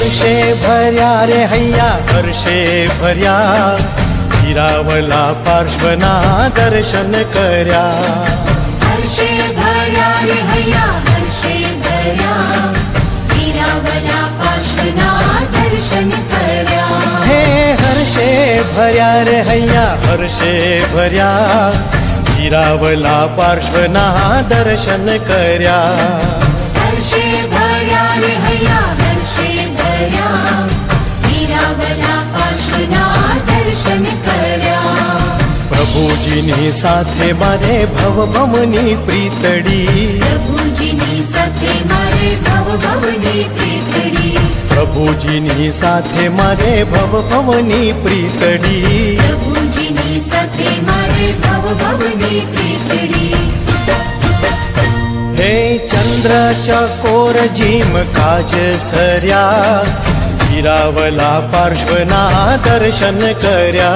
Hershey भर्या रे हैया Hershey भर्या हिरावला पार्श्वना दर्शन कर्या Hershey भर्या रे हैया हर्षे भर्या हिरावला पार्श्वना दर्शन कर्या हे हर्षे भर्या रे हैया हर्षे भर्या हिरावला पार्श्वना दर्शन कर्या हर्षे भर्या रे हैया हर्षे भर्या हिरावला पार्श्वना दर्शन कर्या प्रभुजीनी साथे मारे भवभवनी प्रीतडी प्रभुजीनी साथे मारे भवभवनी प्रीतडी प्रभुजीनी साथे मारे भवभवनी प्रीतडी प्रभुजीनी साथे मारे भवभवनी प्रीतडी हे चंद्र चकोर जीम काज सर्या हिरावला पार्श्वना दर्शन कर्या